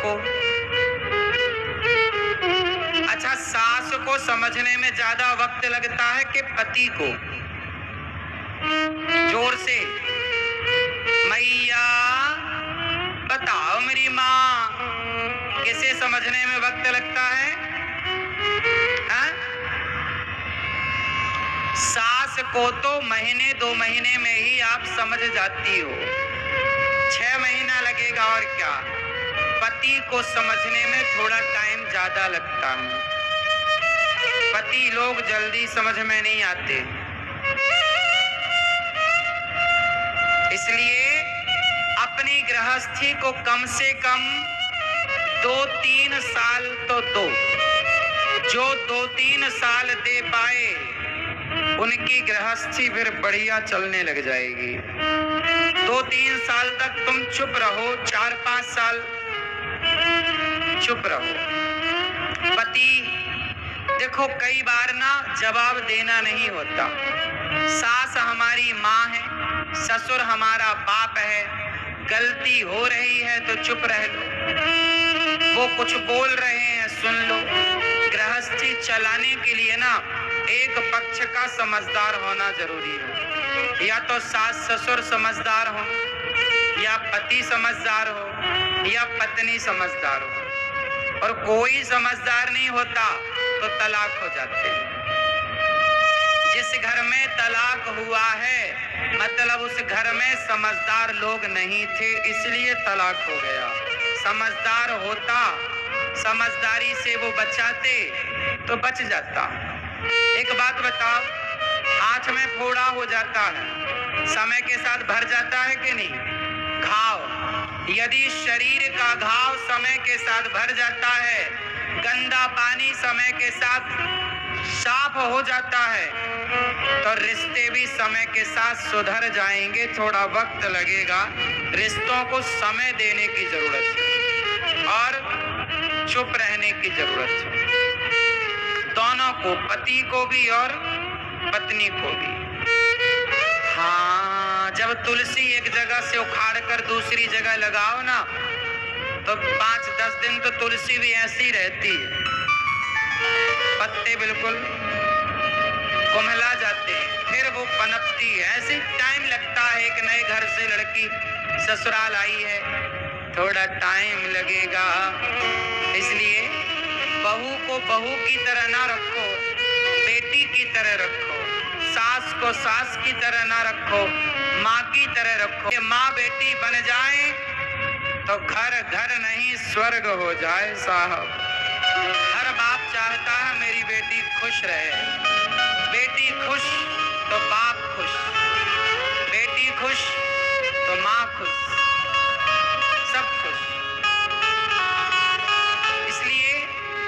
को। अच्छा, सास को समझने में ज्यादा वक्त लगता है कि पति को? जोर से मैया बताओ मेरी माँ, किसे समझने में वक्त लगता है? हाँ? सास को तो महीने 2 महीने में ही आप समझ जाती हो, 6 महीना लगेगा और क्या। पति को समझने में थोड़ा टाइम ज्यादा लगता है। पति लोग जल्दी समझ में नहीं आते, इसलिए अपनी गृहस्थी को कम से कम 2-3 साल तो दो। जो 2-3 साल दे पाए उनकी गृहस्थी फिर बढ़िया चलने लग जाएगी। 2-3 साल तक तुम चुप रहो, 4-5 साल चुप रहो। पति देखो, कई बार ना जवाब देना नहीं होता। सास हमारी माँ है, ससुर हमारा बाप है, गलती हो रही है तो चुप रह लो, वो कुछ बोल रहे हैं सुन लो। गृहस्थी चलाने के लिए ना एक पक्ष का समझदार होना जरूरी है। या तो सास ससुर समझदार हो, या पति समझदार हो, या पत्नी समझदार हो। और कोई समझदार नहीं होता तो तलाक हो जाते हैं। जिस घर में तलाक हुआ है मतलब उस घर में समझदार लोग नहीं थे, इसलिए तलाक हो गया। समझदार होता, समझदारी से वो बचाते तो बच जाता। एक बात बताओ, हाथ में फोड़ा हो जाता है, समय के साथ भर जाता है कि नहीं? घाव, यदि शरीर का घाव समय के साथ भर जाता है, गंदा पानी समय के साथ साफ हो जाता है, तो रिश्ते भी समय के साथ सुधर जाएंगे। थोड़ा वक्त लगेगा, रिश्तों को समय देने की जरूरत है और चुप रहने की जरूरत है, दोनों को, पति को भी और पत्नी को भी। हाँ, जब तुलसी एक जगह से उखाड़ कर दूसरी जगह लगाओ ना, तो 5-10 दिन तो तुलसी भी ऐसी रहती है, पत्ते बिल्कुल कुम्हला जाते हैं, फिर वो पनपती है। ऐसे टाइम लगता है। एक नए घर से लड़की ससुराल आई है, थोड़ा टाइम लगेगा। इसलिए बहू को बहू की तरह ना रखो, बेटी की तरह रखो। सास को सास की तरह ना रखो, माँ की तरह रखो। ये माँ बेटी बन जाए तो घर घर नहीं स्वर्ग हो जाए साहब। हर बाप चाहता है मेरी बेटी खुश रहे। बेटी खुश तो बाप खुश, बेटी खुश तो माँ खुश, सब खुश। इसलिए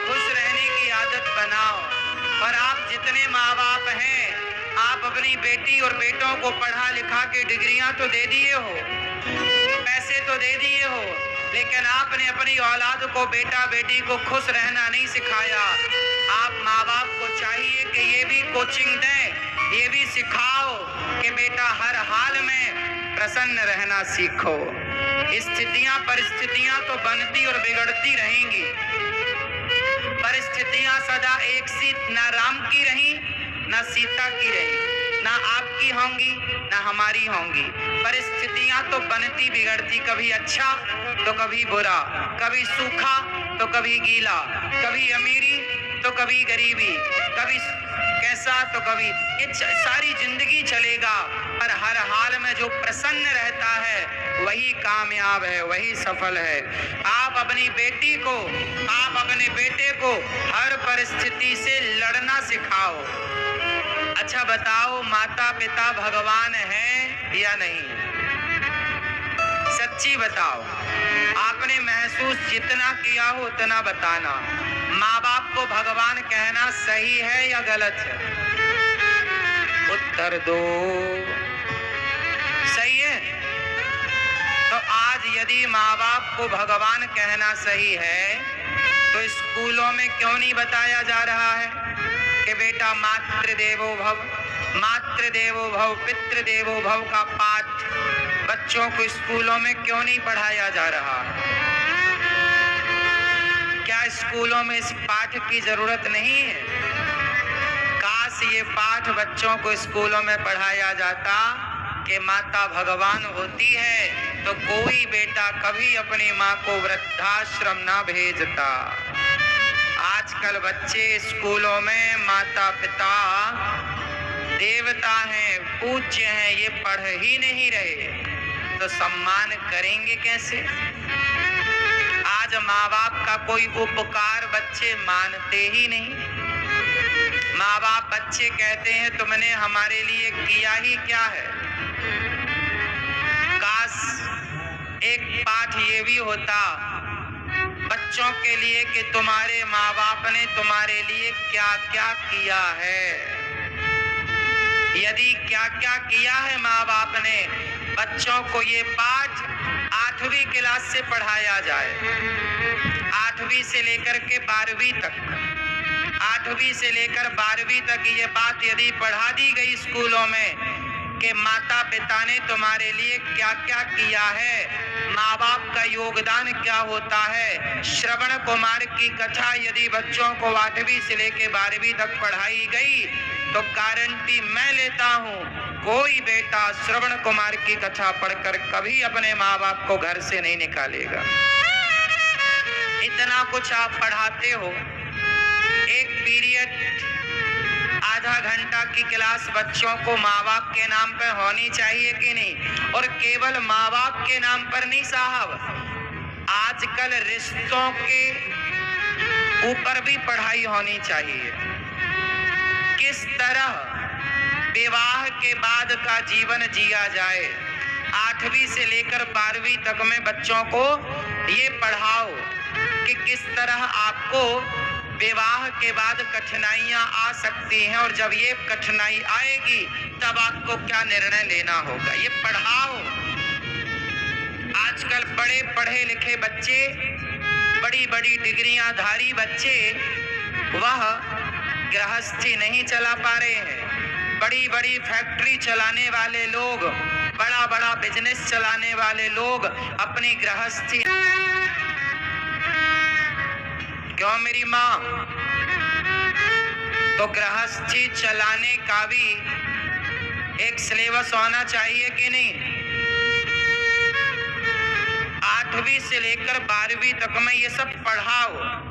खुश रहने की आदत बनाओ। और आप जितने माँ बाप हैं, आप अपनी बेटी और बेटों को पढ़ा लिखा के डिग्रियां तो दे दिए हो, पैसे तो दे दिए हो, लेकिन आपने अपनी औलाद को, बेटा बेटी को खुश रहना नहीं सिखाया। आप माँ बाप को चाहिए कि ये भी कोचिंग दें, ये भी सिखाओ कि बेटा हर हाल में प्रसन्न रहना सीखो। स्थितियां परिस्थितियां तो बनती और बिगड़ती रहेंगी। परिस्थितियां सदा एक सी ना राम की रही ना सीता की रही, ना आपकी होंगी ना हमारी होंगी। परिस्थितियां तो बनती बिगड़ती, कभी अच्छा तो कभी बुरा, कभी सूखा तो कभी गीला, कभी अमीरी तो कभी गरीबी, कभी कैसा तो कभी, ये सारी जिंदगी चलेगा। पर हर हाल में जो प्रसन्न रहता है वही कामयाब है, वही सफल है। आप अपनी बेटी को, आप अपने बेटे को हर परिस्थिति से लड़ना सिखाओ। अच्छा बताओ, माता पिता भगवान हैं या नहीं? सच्ची बताओ, आपने महसूस जितना किया हो उतना बताना। माँ बाप को भगवान कहना सही है या गलत है? उत्तर दो। सही है? तो आज यदि माँ बाप को भगवान कहना सही है तो स्कूलों में क्यों नहीं बताया जा रहा है कि बेटा मातृदेवो भव, मातृदेवो भव, पितृदेवो भव का पाठ बच्चों को स्कूलों में क्यों नहीं पढ़ाया जा रहा? स्कूलों में इस पाठ की जरूरत नहीं है। काश ये पाठ बच्चों को स्कूलों में पढ़ाया जाता कि माता भगवान होती है तो कोई बेटा कभी अपनी माँ को वृद्धाश्रम ना भेजता। आजकल बच्चे स्कूलों में माता पिता देवता हैं, पूज्य हैं, ये पढ़ ही नहीं रहे तो सम्मान करेंगे कैसे? आज माँ बाप का कोई उपकार बच्चे मानते ही नहीं। माँ बाप बच्चे कहते हैं तुमने हमारे लिए किया ही क्या है। काश एक पाठ ये भी होता बच्चों के लिए कि तुम्हारे माँ बाप ने तुम्हारे लिए क्या क्या किया है। यदि क्या क्या किया है माँ बाप ने, बच्चों को ये पाठ 8वीं क्लास से पढ़ाया जाए। 8वीं से लेकर के 12वीं तक, 8वीं से लेकर 12वीं तक ये बात यदि पढ़ा दी गई स्कूलों में कि माता पिता ने तुम्हारे लिए क्या क्या किया है, माँ बाप का योगदान क्या होता है। श्रवण कुमार की कथा यदि बच्चों को 8वीं से लेकर 12वीं तक पढ़ाई गई तो गारंटी मैं लेता हूँ कोई बेटा श्रवण कुमार की कथा पढ़कर कभी अपने माँ बाप को घर से नहीं निकालेगा। इतना कुछ आप पढ़ाते हो। एक पीरियड आधा घंटा की क्लास बच्चों को माँ बाप के नाम पर होनी चाहिए कि नहीं? और केवल माँ बाप के नाम पर नहीं साहब, आजकल रिश्तों के ऊपर भी पढ़ाई होनी चाहिए। किस तरह विवाह के बाद का जीवन जिया जाए, 8वीं से लेकर 12वीं तक में बच्चों को ये पढ़ाओ कि किस तरह आपको विवाह के बाद कठिनाइयां आ सकती हैं और जब ये कठिनाई आएगी तब आपको क्या निर्णय लेना होगा, ये पढ़ाओ। आजकल बड़े पढ़े लिखे बच्चे, बड़ी बड़ी डिग्रियां धारी बच्चे, वह गृहस्थी नहीं चला पा रहे हैं। बड़ी बड़ी फैक्ट्री चलाने वाले लोग, बड़ा बड़ा बिजनेस चलाने वाले लोग अपनी गृहस्थी, क्यों मेरी माँ? तो गृहस्थी चलाने का भी एक सिलेबस होना चाहिए कि नहीं? 8वीं से लेकर 12वीं तक में ये सब पढ़ाओ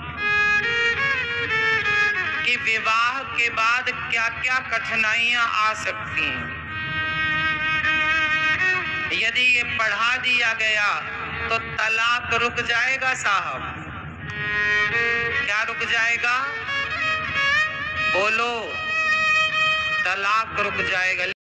कि विवाह के बाद क्या क्या कठिनाइयां आ सकती हैं। यदि ये पढ़ा दिया गया तो तलाक रुक जाएगा साहब। क्या रुक जाएगा? बोलो, तलाक रुक जाएगा।